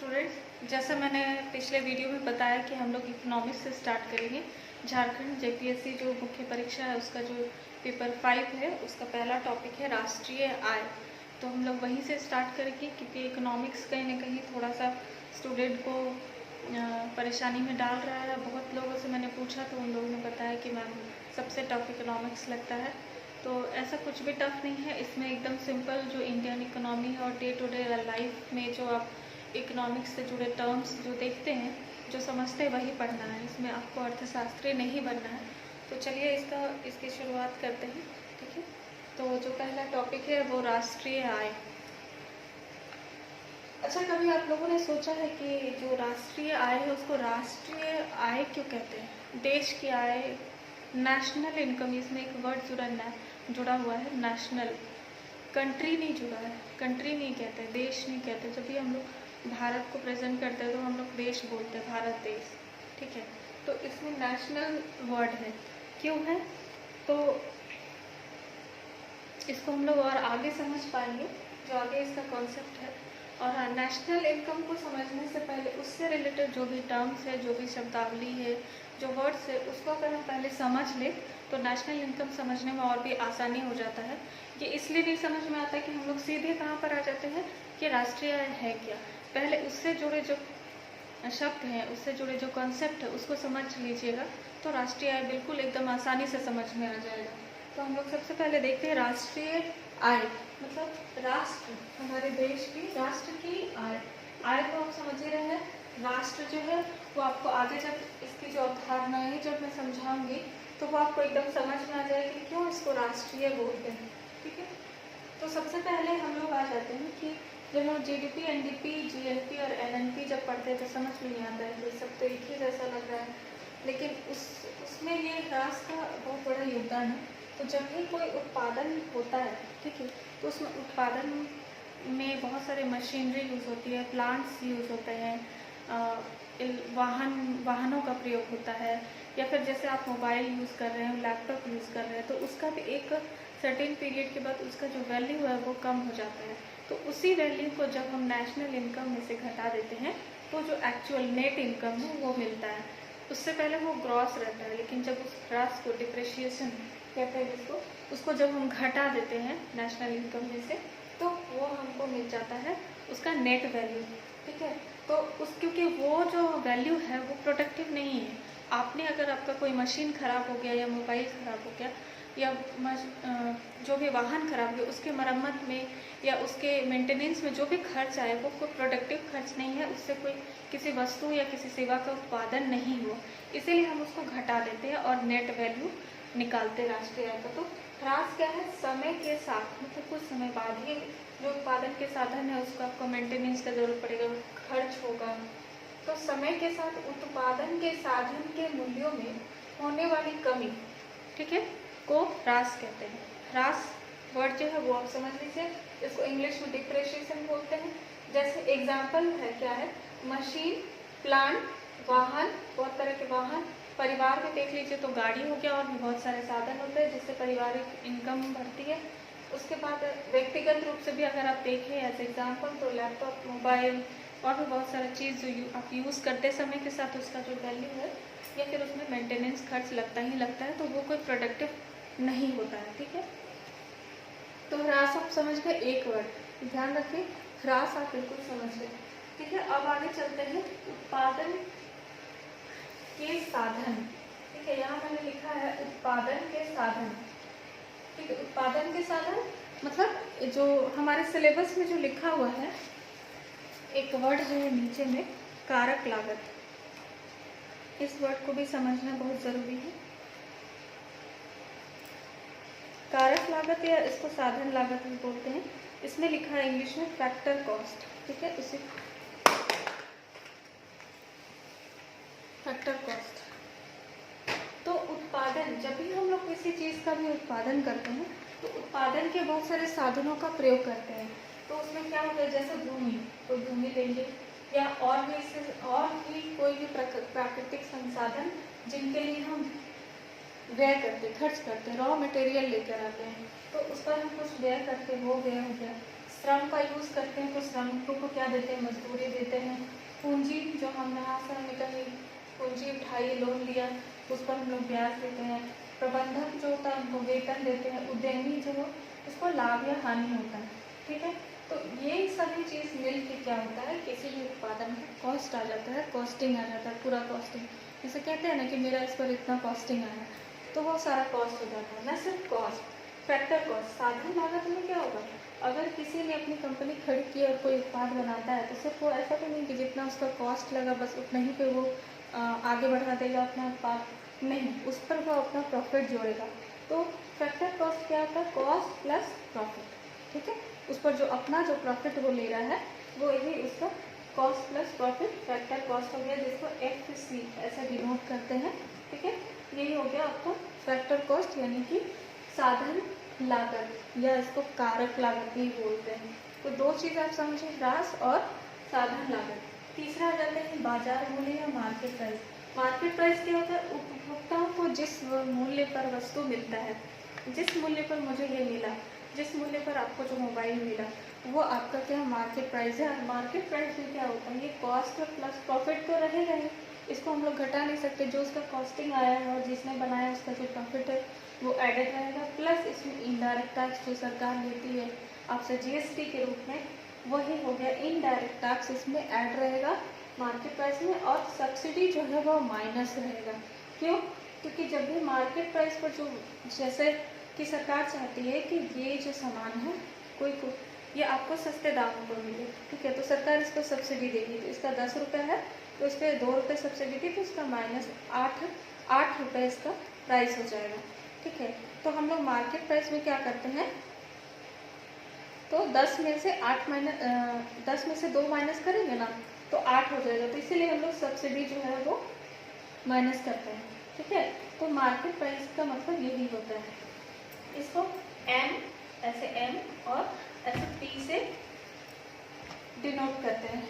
Students, जैसा मैंने पिछले वीडियो में बताया कि हम लोग इकोनॉमिक्स से स्टार्ट करेंगे। झारखंड जेपीएससी जो मुख्य परीक्षा है उसका जो पेपर 5 है उसका पहला टॉपिक है राष्ट्रीय आय। तो हम लोग वहीं से स्टार्ट करेंगे क्योंकि इकोनॉमिक्स कहीं ना कहीं थोड़ा सा स्टूडेंट को परेशानी में डाल रहा है। बहुत लोगों से मैंने पूछा तो उन लोगों ने बताया कि मैम सबसे टफ इकोनॉमिक्स लगता है। तो ऐसा कुछ भी टफ नहीं है, इसमें एकदम सिंपल जो इंडियन इकोनॉमी है और डे टू डे लाइफ में जो आप इकोनॉमिक्स से जुड़े टर्म्स जो देखते हैं, जो समझते हैं वही पढ़ना है। इसमें आपको अर्थशास्त्री नहीं बनना है। तो चलिए इसकी शुरुआत करते हैं। ठीक है, तो जो पहला टॉपिक है वो राष्ट्रीय आय। अच्छा, कभी आप लोगों ने सोचा है कि जो राष्ट्रीय आय है उसको राष्ट्रीय आय क्यों कहते हैं? देश की आय, नेशनल इनकम, इसमें एक वर्ड जुड़ा हुआ है नेशनल। कंट्री नहीं जुड़ा है, कंट्री नहीं कहते, देश नहीं कहते। जब भी हम लोग भारत को प्रेजेंट करते हैं तो हम लोग देश बोलते हैं, भारत देश। ठीक है, तो इसमें नेशनल वर्ड है। क्यों है? तो इसको हम लोग और आगे समझ पाएंगे, जो आगे इसका कॉन्सेप्ट है। और नेशनल इनकम को समझने से पहले उससे रिलेटेड जो भी टर्म्स है, जो भी शब्दावली है, जो वर्ड्स है, उसको अगर हम पहले समझ लें तो नेशनल इनकम समझने में और भी आसानी हो जाता है। ये इसलिए नहीं समझ में आता कि हम लोग सीधे कहाँ पर आ जाते हैं कि राष्ट्रीय आय है क्या। पहले उससे जुड़े जो शब्द हैं, उससे जुड़े जो कॉन्सेप्ट है उसको समझ लीजिएगा तो राष्ट्रीय आय बिल्कुल एकदम आसानी से समझ में आ जाएगा। तो हम लोग सबसे पहले देखते हैं राष्ट्रीय आय मतलब राष्ट्र, हमारे देश की राष्ट्र की आय। आय तो आप समझ ही रहे हैं। राष्ट्र जो है वो आपको आगे जब इसकी जो अवधारणा है जब मैं समझाऊंगी तो वो आपको एकदम समझ में आ जाएगी क्यों इसको राष्ट्रीय बोलते हैं। ठीक है, तो सबसे पहले हम लोग आ जाते हैं कि जब हम जीडीपी, एनडीपी, जीएनपी और एनएनपी जब पढ़ते हैं तो समझ में नहीं आता है, ये सब तो एक ही जैसा लग रहा है, लेकिन उसमें ये राष्ट्र का बहुत बड़ा योगदान है। तो जब भी कोई उत्पादन होता है, ठीक है, तो उसमें उत्पादन में बहुत सारे मशीनरी यूज़ होती है, प्लांट्स यूज़ होते हैं, वाहनों का प्रयोग होता है, या फिर जैसे आप मोबाइल यूज़ कर रहे हैं, लैपटॉप यूज़ कर रहे हैं, तो उसका भी एक सर्टेन पीरियड के बाद उसका जो वैल्यू है वो कम हो जाता है। तो उसी वैल्यू को जब हम नेशनल इनकम में से घटा देते हैं तो जो एक्चुअल नेट इनकम है वो मिलता है। उससे पहले वो ग्रॉस रहता है, लेकिन जब उस ग्रॉस को डिप्रिशिएशन कहते हैं जिसको, उसको जब हम घटा देते हैं नेशनल इनकम में से तो वो हमको मिल जाता है उसका नेट वैल्यू। ठीक है, तो क्योंकि वो जो वैल्यू है वो प्रोडक्टिव नहीं है। आपने अगर आपका कोई मशीन ख़राब हो गया या मोबाइल ख़राब हो गया या जो भी वाहन खराब हुए उसके मरम्मत में या उसके मेंटेनेंस में जो भी खर्च आए वो कोई प्रोडक्टिव खर्च नहीं है, उससे कोई किसी वस्तु या किसी सेवा का उत्पादन नहीं हुआ, इसीलिए हम उसको घटा देते हैं और नेट वैल्यू निकालते हैं राष्ट्रीय आय का। तो ह्रास क्या है? समय के साथ, मतलब कुछ समय बाद ही जो उत्पादन के साधन है उसको आपको मेंटेनेंस का जरूरत पड़ेगा, खर्च होगा। तो समय के साथ उत्पादन के साधन के मूल्यों में होने वाली कमी, ठीक है, को ह्रास कहते हैं। ह्रास वर्ड जो है वो आप समझ लीजिए, इसको इंग्लिश में डिप्रिशिएशन बोलते हैं। जैसे एग्जाम्पल है, क्या है? मशीन, प्लांट, वाहन, बहुत तरह के वाहन। परिवार में देख लीजिए तो गाड़ी हो गया, और भी बहुत सारे साधन होते हैं जिससे पारिवारिक इनकम बढ़ती है। उसके बाद व्यक्तिगत रूप से भी अगर आप देखें एज एग्जाम्पल तो लैपटॉप, मोबाइल और भी बहुत सारी चीज़ जो आप यूज़ करते समय के साथ उसका जो वैल्यू है या फिर उसमें मेंटेनेंस खर्च लगता ही लगता है, तो वो कोई प्रोडक्टिव नहीं होता है। ठीक है, तो ह्रास आप समझ गए, एक वर्ड ध्यान रखें, ह्रास आप बिल्कुल समझ गए। ठीक है, अब आगे चलते हैं उत्पादन के साधन। ठीक है, यहाँ मैंने लिखा है उत्पादन के साधन। ठीक है, उत्पादन के साधन मतलब जो हमारे सिलेबस में जो लिखा हुआ है एक वर्ड है नीचे में, कारक लागत। इस वर्ड को भी समझना बहुत ज़रूरी है। कारक लागत या इसको साधन लागत भी बोलते हैं। इसमें लिखा है इंग्लिश में फैक्टर कॉस्ट। ठीक है, उसे फैक्टर कॉस्ट। तो उत्पादन, जब भी हम लोग किसी चीज़ का भी उत्पादन करते हैं तो उत्पादन के बहुत सारे साधनों का प्रयोग करते हैं। तो उसमें क्या होता है, जैसे भूमि, तो भूमि लेंगे या और भी कोई भी प्राकृतिक संसाधन जिनके लिए हम व्यय करते, खर्च करते, रॉ मटेरियल लेकर आते हैं, तो उस पर हम कुछ व्यय करते, वो व्यय हो गया। श्रम का यूज़ करते हैं तो श्रमिकों को क्या देते हैं, मजदूरी देते हैं। पूंजी जो हम यहाँ से हमने कहीं पूंजी उठाई, लोन लिया, उस पर हम लोग ब्याज देते हैं। प्रबंधक जो होता है उनको वेतन देते हैं। उद्यमी जो हो उसको लाभ या हानि होता है, ठीक है। तो ये सभी चीज़ मिल के क्या होता है, किसी भी उत्पादन का कॉस्ट आ जाता है, कॉस्टिंग आ जाता है, पूरा कॉस्टिंग। जैसे कहते हैं ना कि मेरा इस पर इतना कॉस्टिंग आया, तो वो सारा कॉस्ट हो जाता है। न सिर्फ कॉस्ट, फैक्टर कॉस्ट, साधन लागत में क्या होगा, अगर किसी ने अपनी कंपनी खड़ी की और कोई उत्पाद बनाता है तो सिर्फ वो ऐसा तो नहीं कि जितना उसका कॉस्ट लगा बस उतना ही पे वो आगे बढ़ा देगा अपना उत्पाद, नहीं, उस पर वो अपना प्रॉफिट जोड़ेगा। तो फैक्टर कॉस्ट क्या होता है, कॉस्ट प्लस प्रॉफिट, ठीक है। उस पर जो अपना जो प्रॉफिट वो ले रहा है वो यही उसका cost plus profit factor cost हो गया, जिसको FC ऐसे डिनोट करते हैं, ठीक है। यही हो गया आपका फैक्टर कॉस्ट, यानी कि साधन लागत या इसको कारक लागत भी बोलते हैं। तो दो चीज़ आप समझिए, ह्रास और साधन लागत। तीसरा आ जाते हैं बाजार मूल्य या मार्केट प्राइस। मार्केट प्राइस क्या होता है, उपभोक्ताओं को जिस मूल्य पर वस्तु मिलता है, जिस मूल्य पर मुझे ये मिला, जिस मूल्य पर आपको जो मोबाइल मिला, वो आपका क्या मार्केट प्राइस है। और मार्केट प्राइस में क्या होता है, ये कॉस्ट प्लस प्रॉफिट तो रहेगा ही, इसको हम लोग घटा नहीं सकते। जो उसका कॉस्टिंग आया है और जिसने बनाया उसका जो प्रॉफिट है वो एडेड रहेगा, प्लस इसमें इनडायरेक्ट टैक्स जो सरकार लेती है आपसे GST के रूप में, वही हो गया इनडायरेक्ट टैक्स, इसमें ऐड रहेगा मार्केट प्राइस में। और सब्सिडी जो है वो माइनस रहेगा। क्यों, क्योंकि जब भी मार्केट प्राइस पर जो, जैसे कि सरकार चाहती है कि ये जो सामान है कोई को ये आपको सस्ते दामों पर मिले, ठीक है, तो सरकार इसको सब्सिडी देगी। तो इसका 10 रुपये है तो इस पर 2 रुपये सब्सिडी थी, तो इसका माइनस 8 रुपये इसका प्राइस हो जाएगा, ठीक है। तो हम लोग मार्केट प्राइस में क्या करते हैं, तो 10 में से 10 में से 2 माइनस करेंगे ना तो 8 हो जाएगा। तो इसीलिए हम लोग सब्सिडी जो है वो माइनस करते हैं, ठीक है। तो मार्केट प्राइस का मतलब यही होता है। इसको M ऐसे M और ऐसे P से डिनोट करते हैं।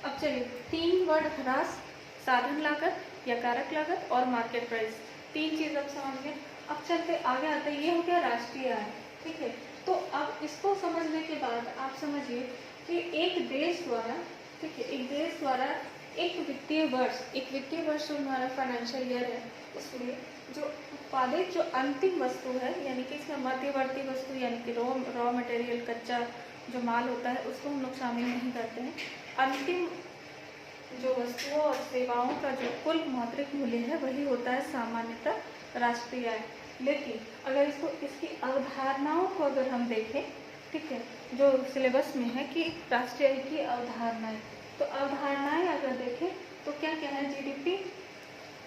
अब चलिए 3 वर्ड, ह्रास, साधन लागत या कारक लागत और मार्केट प्राइस, 3 चीज़ अब समझ गए। अब चलते आगे आते हैं, ये हो गया राष्ट्रीय आय, ठीक है। तो अब इसको समझने के बाद आप समझिए कि एक देश द्वारा, ठीक है, एक देश द्वारा एक वित्तीय वर्ष जो हमारा फाइनेंशियल ईयर है, उसमें जो उत्पादित जो अंतिम वस्तु है, यानी कि इसमें मध्यवर्ती वस्तु यानी कि रॉ मटेरियल, कच्चा जो माल होता है, उसको हम लोग शामिल नहीं करते हैं। अंतिम जो वस्तुओं और सेवाओं का जो कुल मौद्रिक मूल्य है वही होता है सामान्यतः राष्ट्रीय आय। लेकिन अगर इसको, इसकी अवधारणाओं को अगर हम देखें, ठीक है, जो सिलेबस में है कि राष्ट्रीय आय की अवधारणाएं, तो अवधारणाएं अगर देखें तो क्या क्या है, GDP,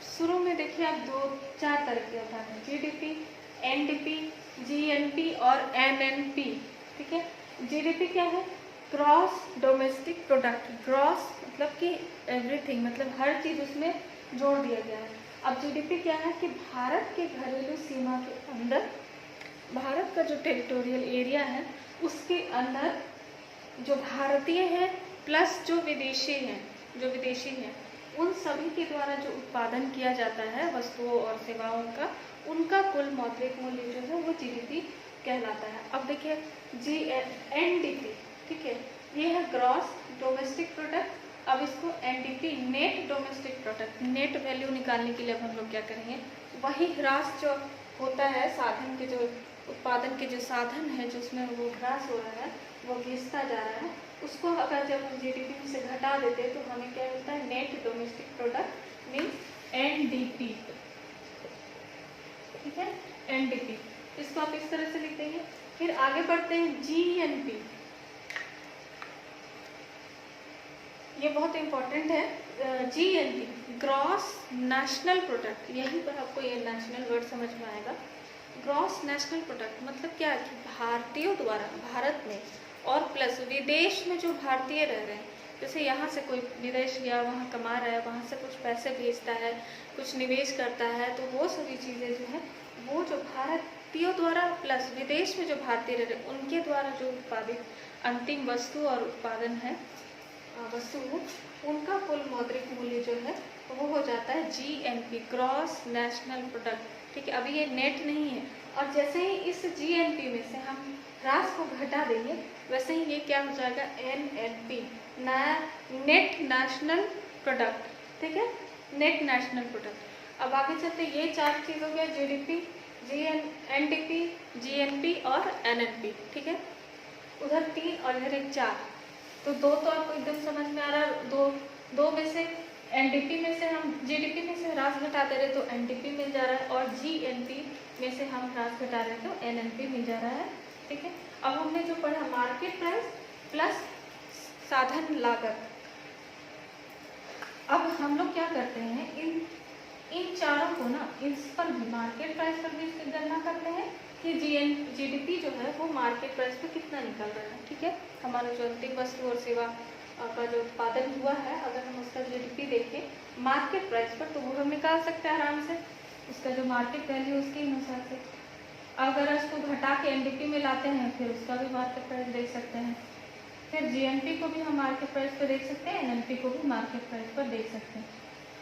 शुरू में देखिए आप 2-4 तरह की अवधारणा, GDP, NDP, GNP और NNP, ठीक है। GDP क्या है, ग्रॉस डोमेस्टिक प्रोडक्ट, ग्रॉस मतलब कि एवरीथिंग, मतलब हर चीज़ उसमें जोड़ दिया गया है। अब GDP क्या है कि भारत के घरेलू सीमा के अंदर, भारत का जो टेरिटोरियल एरिया है उसके अंदर जो भारतीय है प्लस जो विदेशी हैं, उन सभी के द्वारा जो उत्पादन किया जाता है वस्तुओं और सेवाओं का, उनका कुल मौद्रिक मूल्य जो है वो GDP कहलाता है। अब देखिए NDP, ठीक है, ये है ग्रॉस डोमेस्टिक प्रोडक्ट। अब इसको NDP, net domestic product, net value निकालने के लिए अब हम लोग क्या करेंगे, वही ह्रास जो होता है साधन के, जो उत्पादन के जो साधन है जो उसमें वो ह्रास हो रहा है, वो घिसता जा रहा है, उसको अगर जब हम GDP से घटा देते हैं तो हमें क्या मिलता है, net domestic product means NDP, ठीक है, NDP। इसको आप इस तरह से लिख देंगे। फिर आगे बढ़ते हैं GNP, ये बहुत इंपॉर्टेंट है। GNP, ग्रॉस नेशनल प्रोडक्ट, यहीं पर आपको ये नेशनल वर्ड समझ में आएगा। ग्रॉस नेशनल प्रोडक्ट मतलब क्या है कि भारतीयों द्वारा, भारत में और प्लस विदेश में जो भारतीय रह रहे हैं, जैसे यहाँ से कोई विदेश गया, वहाँ कमा रहा है, वहाँ से कुछ पैसे भेजता है, कुछ निवेश करता है, तो वो सभी चीज़ें जो है वो जो भारतीयों द्वारा प्लस विदेश में जो भारतीय रह रहे हैं उनके द्वारा जो उत्पादित अंतिम वस्तु और उत्पादन है वस्तु, उनका कुल मौद्रिक मूल्य जो है वो हो जाता है GNP, ग्रॉस नेशनल प्रोडक्ट, ठीक है। अभी ये नेट नहीं है, और जैसे ही इस जीएनपी में से हम ह्रास को घटा देंगे वैसे ही ये क्या हो जाएगा, एनएनपी, नेट नेशनल प्रोडक्ट, ठीक है, नेट नेशनल प्रोडक्ट। अब आगे चलते, ये 4 चीज़ हो गया, जीडीपी, एनडीपी, जीएनपी और एनएनपी, ठीक है। उधर 3 और इधर 1 4, तो 2 तो आपको एकदम समझ में आ रहा है। दो में से एनडीपी में से हम जीडीपी में से ह्रास घटा दे रहे तो एनडीपी मिल जा रहा है, और जीएनपी में से हम ह्रास घटा रहे तो एनएनपी मिल जा रहा है, ठीक है। अब हमने जो पढ़ा मार्केट प्राइस प्लस साधन लागत, अब हम लोग क्या करते हैं, इन चारों को ना, इस पर भी मार्केट प्राइस पर भी इसकी गणना करते हैं कि जीडीपी जो है वो मार्केट प्राइस पे कितना निकल रहा है, ठीक है। हमारा जो अंतिम वस्तु और सेवा का जो उत्पादन हुआ है, अगर हम उसका जीडीपी देखें मार्केट प्राइस पर तो वो हम निकाल सकते हैं आराम से, उसका जो मार्केट वैल्यू उसके अनुसार से। अगर उसको घटा के एनडीपी में लाते हैं फिर उसका भी मार्केट प्राइस देख सकते हैं, फिर जीएनपी को भी हम मार्केट प्राइस पर देख सकते हैं, एनएनपी को भी मार्केट प्राइस पर देख सकते हैं,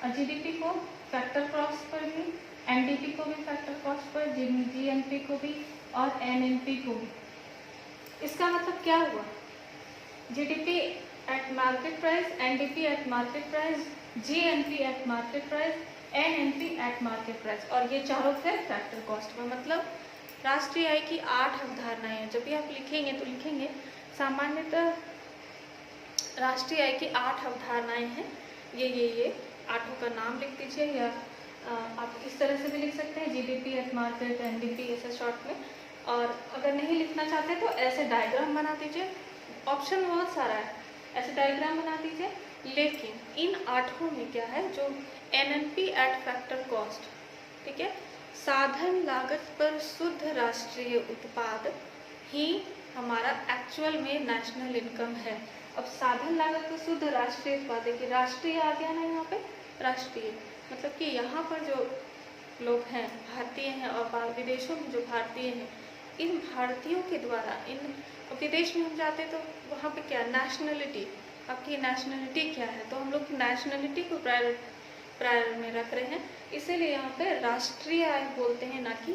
और जीडीपी को फैक्टर कॉस्ट पर भी, एनडीपी को भी फैक्टर कॉस्ट पर, जीएनपी को भी और एनएनपी को भी। इसका मतलब क्या हुआ, GDP at market price, NDP at market price, GNP eight market price, NNP eight market price, और ये चारों फिर फैक्टर कॉस्ट में। मतलब राष्ट्रीय आय की 8 अवधारणाएं हैं। जब भी आप लिखेंगे तो लिखेंगे सामान्यतः राष्ट्रीय आय की 8 अवधारणाएं हैं, ये 8 का नाम लिख दीजिए, या आप इस तरह से भी लिख सकते हैं, जीडीपी एट मार्केट, एनडीपी, ऐसे शॉर्ट में। और अगर नहीं लिखना चाहते तो ऐसे डायग्राम बना दीजिए, ऑप्शन बहुत सारा है, ऐसे डायग्राम बना दीजिए। लेकिन इन 8 में क्या है, जो एनएनपी एट फैक्टर कॉस्ट, ठीक है, साधन लागत पर शुद्ध राष्ट्रीय उत्पाद ही हमारा एक्चुअल में नेशनल इनकम है। अब साधन लागत पर शुद्ध राष्ट्रीय उत्पाद, देखिए राष्ट्रीय आ गया ना यहाँ पे, राष्ट्रीय मतलब कि यहाँ पर जो लोग हैं भारतीय हैं और विदेशों में जो भारतीय हैं, इन भारतीयों के द्वारा, इन विदेश में हम जाते तो वहाँ पे क्या नेशनलिटी, आपकी नेशनलिटी क्या है, तो हम लोग नेशनलिटी को प्रायर में रख रहे हैं, इसीलिए यहाँ पे राष्ट्रीय आय बोलते हैं, ना कि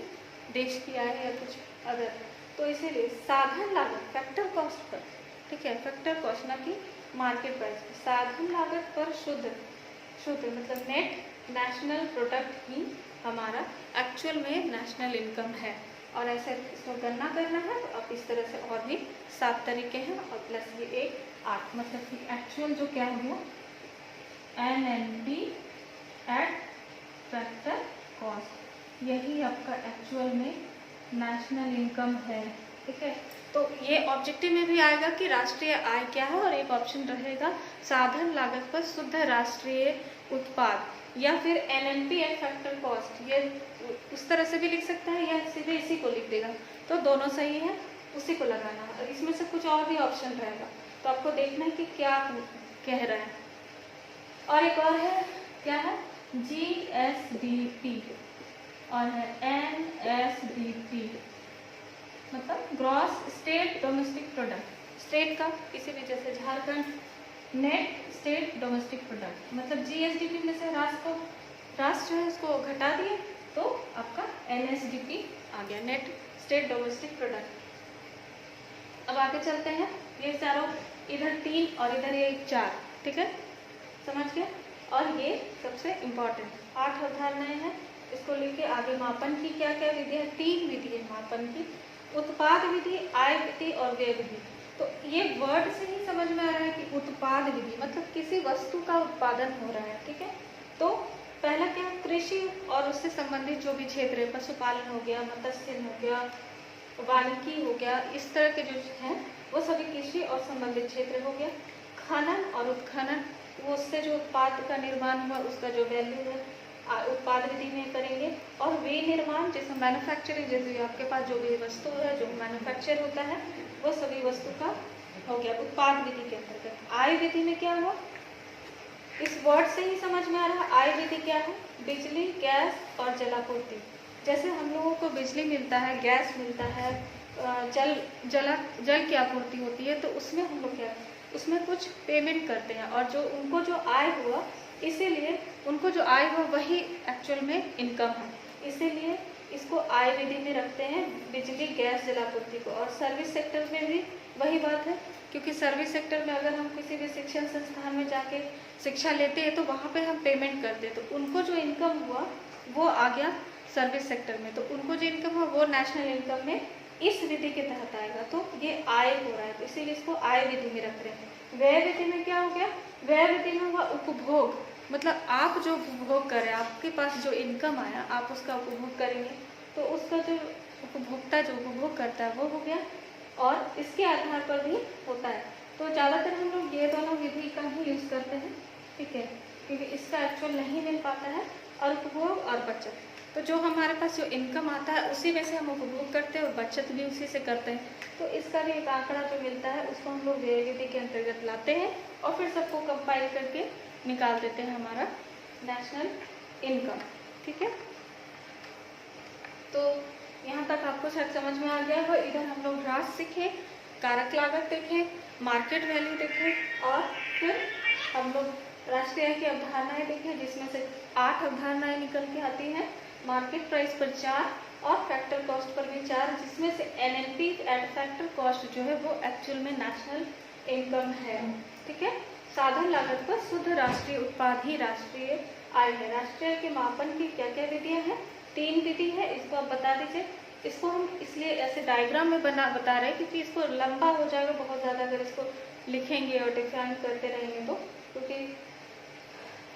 देश की आय या कुछ अदर। तो इसीलिए साधन लागत फैक्टर कॉस्ट पर, ठीक है, फैक्टर कॉस्ट ना कि मार्केट प्राइस, साधन लागत पर शुद्ध मतलब नेट नेशनल प्रोडक्ट ही हमारा एक्चुअल में नेशनल इनकम है। और ऐसे इसको गणना करना है तो आप इस तरह से, और भी 7 तरीके हैं, और प्लस ये 1 8, मतलब कि एक्चुअल जो क्या हो गया एनएनपी एट फैक्टर कॉस्ट, यही आपका एक्चुअल में नेशनल इनकम है, ठीक है। तो ये ऑब्जेक्टिव में भी आएगा कि राष्ट्रीय आय क्या है, और एक ऑप्शन रहेगा साधन लागत पर शुद्ध राष्ट्रीय उत्पाद, या फिर एनएनपी एट फैक्टर कॉस्ट, ये उस तरह से भी लिख सकता है या सीधे इसी को लिख देगा, तो दोनों सही है, उसी को लगाना है। इसमें से कुछ और भी ऑप्शन रहेगा तो आपको देखना है कि क्या कह रहा है। और एक और है, क्या है, जीएसडीपी और है एनएसडीपी, मतलब gross state domestic product, state का किसी भी, जैसे Jharkhand net state domestic product, मतलब जीएसडीपी में से ह्रास जो है उसको घटा दिए तो आपका एनएसडीपी आ गया, नेट स्टेट डोमेस्टिक प्रोडक्ट। अब आगे चलते हैं, ये चारों, इधर 3 और इधर ये 4, ठीक है, समझ गए। और ये सबसे इम्पोर्टेंट 8 अवधारणाएं हैं, इसको लेके आगे मापन की क्या क्या विधि है, 3 विधि है मापन की, उत्पाद विधि, आय विधि और व्यय विधि। तो ये वर्ड से ही समझ में आ रहा है कि उत्पाद विधि मतलब किसी वस्तु का उत्पादन हो रहा है, ठीक है। तो पहला क्या, कृषि और उससे संबंधित जो भी क्षेत्र है, पशुपालन हो गया, मत्स्य हो गया, वानिकी हो गया, इस तरह के जो हैं वो सभी कृषि और संबंधित क्षेत्र हो गया। खनन और उत्खनन, वो उससे जो उत्पाद का निर्माण हुआ उसका जो वैल्यू है उत्पाद विधि में करेंगे। और विनिर्माण, जैसे मैन्युफैक्चरिंग, जैसे आपके पास जो भी वस्तु है जो मैन्युफैक्चर होता है वो सभी वस्तु का हो गया उत्पाद विधि के अंतर्गत। आय विधि में क्या हुआ, इस वर्ड से ही समझ में आ रहा है, आय विधि क्या है, बिजली, गैस और जलापूर्ति। जैसे हम लोगों को बिजली मिलता है, गैस मिलता है, जल की आपूर्ति होती है, तो उसमें हम लोग क्या, उसमें कुछ पेमेंट करते हैं, और जो उनको जो आय हुआ, इसीलिए उनको जो आय हुआ वही एक्चुअल में इनकम है। इसीलिए इसको आय विधि में रखते हैं बिजली गैस जलापूर्ति को। और सर्विस सेक्टर में भी वही बात है, क्योंकि सर्विस सेक्टर में अगर हम किसी भी शिक्षण संस्थान में जाके शिक्षा लेते हैं तो वहाँ पे हम पेमेंट करते हैं, तो उनको जो इनकम हुआ वो आ गया सर्विस सेक्टर में, तो उनको जो इनकम हुआ वो नेशनल इनकम में इस विधि के तहत आएगा। तो ये आय हो रहा है, तो इसीलिए इसको आय विधि में रख रहे हैं। व्यय विधि में क्या हो गया, व्यय विधि में हुआ उपभोग, मतलब आप जो उपभोग करें, आपके पास जो इनकम आया आप उसका उपभोग करेंगे, तो उसका जो उपभोक्ता जो उपभोग करता है वो हो गया, और इसके आधार पर भी होता है। तो ज़्यादातर हम लोग ये दोनों विधि का ही यूज़ करते हैं, ठीक है, क्योंकि इसका एक्चुअल नहीं मिल पाता है, और उपभोग और बचत। तो जो हमारे पास जो इनकम आता है उसी में से हम उपभोग करते हैं और बचत भी उसी से करते हैं। तो इसका भी एक आंकड़ा जो मिलता है उसको हम लोग व्यय विधि के अंतर्गत लाते हैं और फिर सबको कंपाइल करके निकाल देते हैं हमारा नेशनल इनकम, ठीक है। तो यहाँ तक आपको शायद समझ में आ गया हो। इधर हम लोग ह्रास सीखे, कारक लागत देखे, मार्केट वैल्यू देखे, और फिर हम लोग राष्ट्रीय आय की अवधारणाएं देखें, जिसमें से 8 अवधारणाएं निकल के आती हैं। मार्केट प्राइस पर 4 और फैक्टर कॉस्ट पर भी 4, जिसमें से एनएलपी एट फैक्टर कॉस्ट जो है वो एक्चुअल में नेशनल इनकम है, ठीक है। साधन लागत पर शुद्ध राष्ट्रीय उत्पाद ही राष्ट्रीय आय है। राष्ट्रीय आय के मापन की क्या क्या विधियां हैं, 3 विधि है, इसको आप बता दीजिए। इसको हम इसलिए ऐसे डायग्राम में बता रहे हैं क्योंकि इसको लंबा हो जाएगा बहुत ज़्यादा अगर इसको लिखेंगे और डिफाइन करते रहेंगे तो, क्योंकि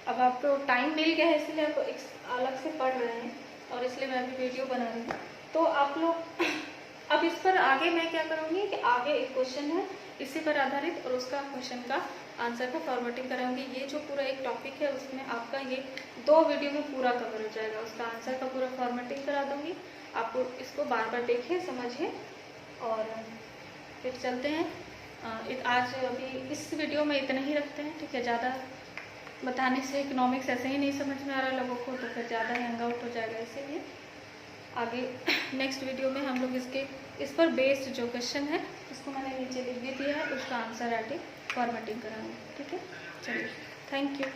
अब आपको टाइम मिल गया है इसलिए आप अलग से पढ़ रहे हैं और इसलिए मैं अभी वीडियो बना रही हूँ। तो आप लोग अब इस पर आगे मैं क्या करूँगी कि आगे एक क्वेश्चन है इसी पर आधारित और उसका क्वेश्चन का आंसर का फॉर्मेटिंग कराऊंगी। ये जो पूरा एक टॉपिक है उसमें आपका ये 2 वीडियो में पूरा कवर हो जाएगा, उसका आंसर का पूरा फॉर्मेटिंग करा दूंगी। आपको इसको बार बार देखिए, समझिए और फिर चलते हैं। आज अभी इस वीडियो में इतना ही रखते हैं, ठीक है। ज़्यादा बताने से इकोनॉमिक्स ऐसे ही नहीं समझ में आ रहा लोगों को, तो फिर ज़्यादा हैंग आउट हो जाएगा, इसीलिए आगे नेक्स्ट वीडियो में हम लोग इस पर बेस्ड जो क्वेश्चन है उसको मैंने नीचे लिख भी दिया है, उसका आंसर आगे फॉर्मेटिंग कराऊंगी, ठीक है। चलिए, थैंक यू।